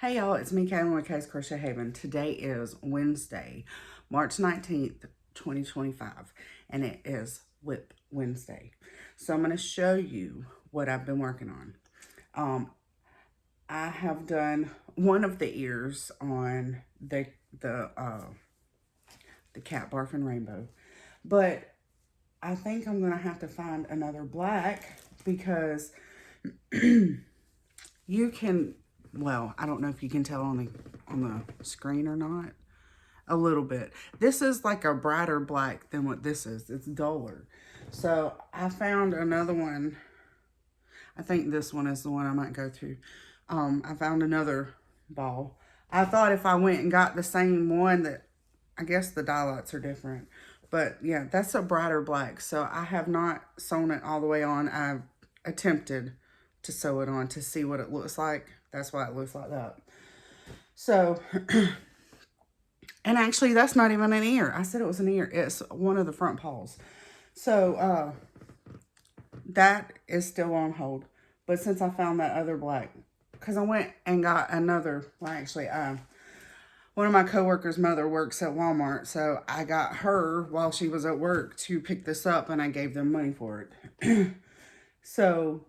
Hey y'all, it's me, Kaylin with Kayscrochethaven. Today is Wednesday, March 19th, 2025, and it is WIP Wednesday. So I'm going to show you what I've been working on. I have done one of the ears on the cat barfing rainbow, but I think I'm going to have to find another black because you can, well, I don't know if you can tell on the screen or not. A little bit. This is like a brighter black than what this is. It's duller. So I found another one. I think this one is the one I might go to. I found another ball. I thought if I went and got the same one that, I guess the dye lots are different. But yeah, that's a brighter black. So I have not sewn it all the way on. I've attempted to sew it on to see what it looks like. That's why it looks like that. So, and actually that's not even an ear. I said it was an ear. It's one of the front paws. So, that is still on hold. But since I found that other black, because I went and got another, well actually, one of my coworkers' mother works at Walmart. So I got her while she was at work to pick this up and I gave them money for it. So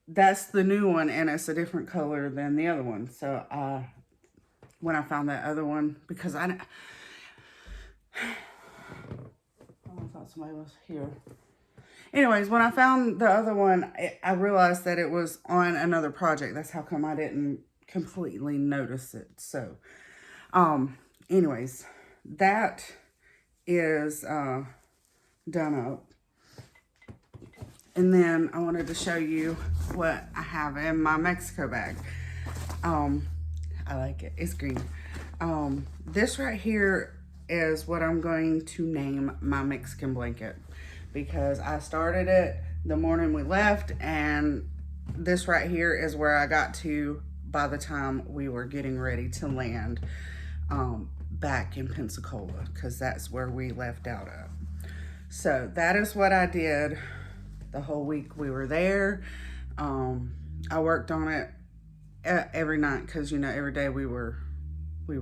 that's the new one, and it's a different color than the other one. So when I found that other one, because I thought somebody was here. Anyways, when I found the other one, I realized that it was on another project. That's how come I didn't completely notice it. So, anyways, that is done up. And then I wanted to show you what I have in my Mexico bag. I like it. It's green. This right here is what I'm going to name my Mexican blanket, because I started it the morning we left, and this right here is where I got to by the time we were getting ready to land back in Pensacola, because that's where we left out of. So that is what I did the whole week we were there. I worked on it every night because, you know, every day we were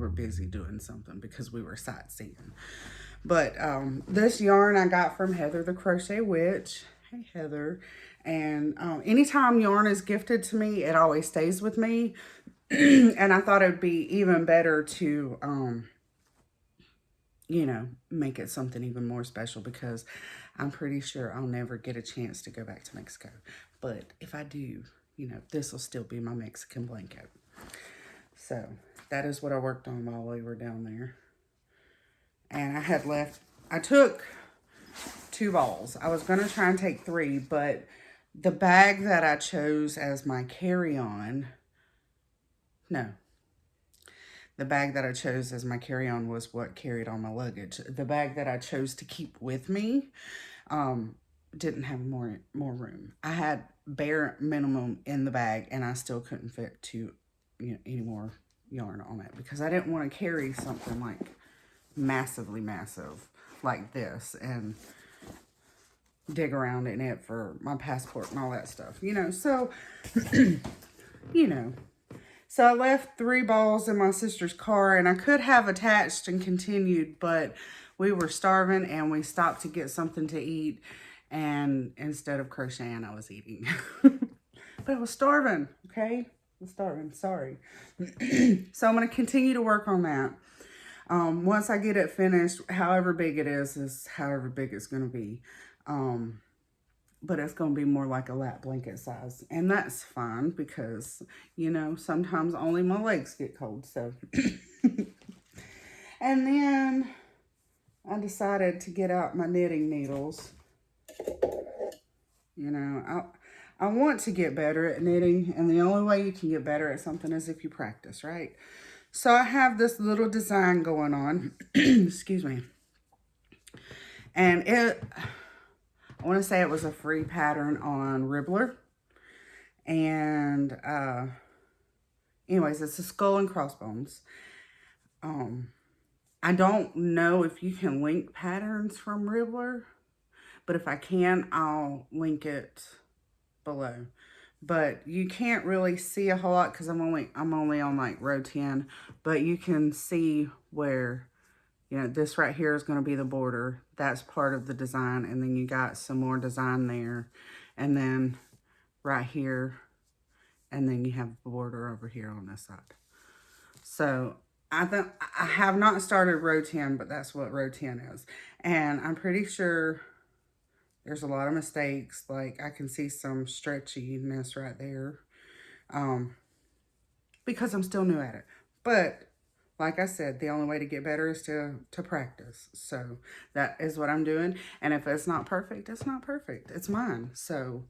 busy doing something because we were sightseeing. But this yarn I got from Heather the Crochet Witch. Hey, Heather. And anytime yarn is gifted to me, it always stays with me. And I thought it would be even better to, you know, make it something even more special, because I'm pretty sure I'll never get a chance to go back to Mexico. But if I do, you know, this will still be my Mexican blanket. So that is what I worked on while we were down there. And I had left, I took 2 balls. I was going to try and take 3, but the bag that I chose as my carry-on, the bag that I chose as my carry-on was what carried on my luggage. The bag that I chose to keep with me didn't have more room. I had bare minimum in the bag, and I still couldn't fit to, you know, any more yarn on it, because I didn't want to carry something like massively massive like this and dig around in it for my passport and all that stuff, you know. So you know, so I left 3 balls in my sister's car, and I could have attached and continued, but we were starving and we stopped to get something to eat, and instead of crocheting I was eating. But I was starving, okay? I was starving, sorry. So I'm going to continue to work on that. Once I get it finished, however big it is however big it's going to be. But it's going to be more like a lap blanket size. And that's fine because, you know, sometimes only my legs get cold. So, and then I decided to get out my knitting needles. You know, I want to get better at knitting. And the only way you can get better at something is if you practice, right? So I have this little design going on. Excuse me. And I want to say it was a free pattern on Ravelry. And anyways, it's a skull and crossbones. I don't know if you can link patterns from Ravelry, but if I can, I'll link it below. but you can't really see a whole lot because I'm only on like row 10, but you can see where, you know, this right here is going to be the border. That's part of the design, and then you got some more design there, and then right here, and then you have the border over here on this side. So I have not started row 10, but that's what row 10 is. And I'm pretty sure there's a lot of mistakes. Like I can see some stretchiness right there. Because I'm still new at it. But like I said, the only way to get better is to practice. So that is what I'm doing. And if it's not perfect, it's not perfect. It's mine. So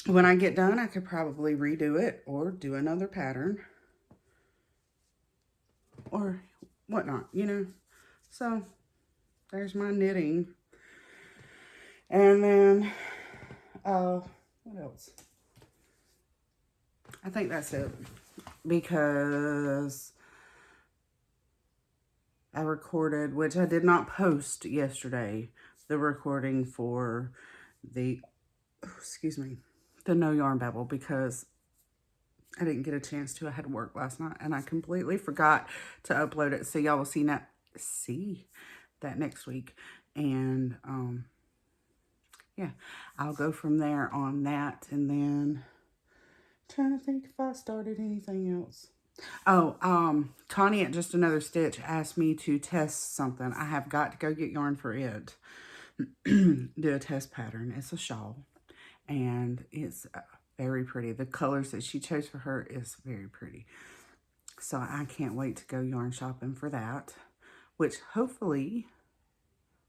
when I get done, I could probably redo it or do another pattern or whatnot, you know. So there's my knitting. And then, what else? I think that's it, because I recorded, which I did not post yesterday, the recording for the, excuse me, the No Yarn Babble, because I didn't get a chance to. I had work last night, and I completely forgot to upload it. So y'all will see that next week. And, yeah, I'll go from there on that, and then trying to think if I started anything else. Oh, Tawny at Just Another Stitch asked me to test something. I have got to go get yarn for it. Do a test pattern. It's a shawl, and it's very pretty. The colors that she chose for her is very pretty. So I can't wait to go yarn shopping for that, which hopefully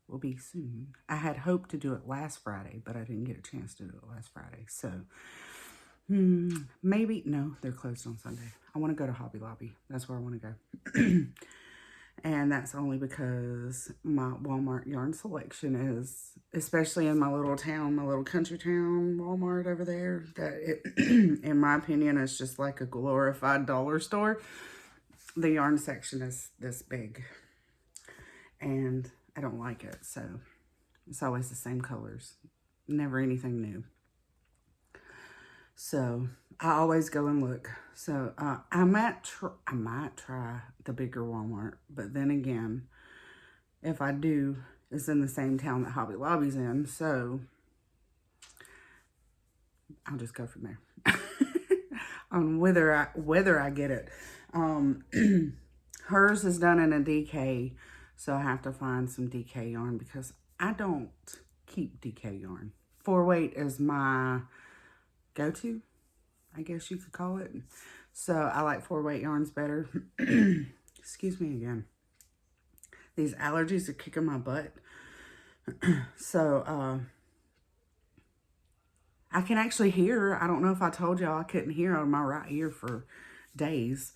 will be soon. I had hoped to do it last Friday, but I didn't get a chance to do it last Friday. So maybe, no, they're closed on Sunday. I want to go to Hobby Lobby. That's where I want to go. And that's only because my Walmart yarn selection is, especially in my little town, my little country town Walmart over there, that it, in my opinion, is just like a glorified dollar store. The yarn section is this big, and I don't like it. So it's always the same colors, never anything new. So I always go and look. So I might try the bigger Walmart, but then again, if I do, it's in the same town that Hobby Lobby's in, so I'll just go from there on whether I get it. Hers is done in a DK, so I have to find some DK yarn because I don't keep DK yarn. 4-weight is my go-to, I guess you could call it. So I like 4-weight yarns better. Excuse me again. These allergies are kicking my butt. So I can actually hear. I don't know if I told y'all I couldn't hear out of my right ear for days,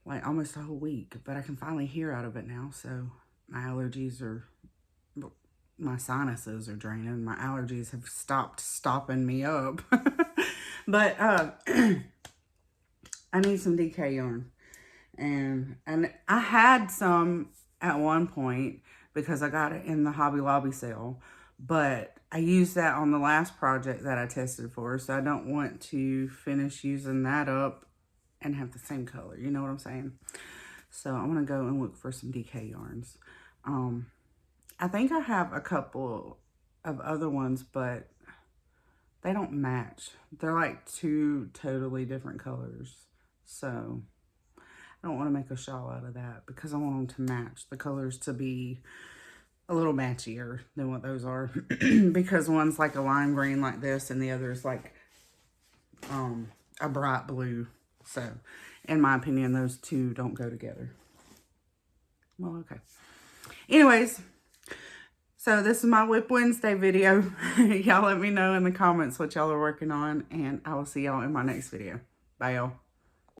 like almost a whole week, but I can finally hear out of it now. So my allergies are, my sinuses are draining. My allergies have stopped stopping me up. But I need some DK yarn. And I had some at one point because I got it in the Hobby Lobby sale. But I used that on the last project that I tested for. So I don't want to finish using that up and have the same color. You know what I'm saying? So I'm going to go and look for some DK yarns. I think I have a couple of other ones, but they don't match. They're like two totally different colors. So I don't want to make a shawl out of that because I want them to match. The colors to be a little matchier than what those are. Because one's like a lime green like this and the other is like a bright blue. So in my opinion, those two don't go together. Well, okay. Anyways, so this is my WIP Wednesday video. Y'all let me know in the comments what y'all are working on, and I will see y'all in my next video. Bye, y'all.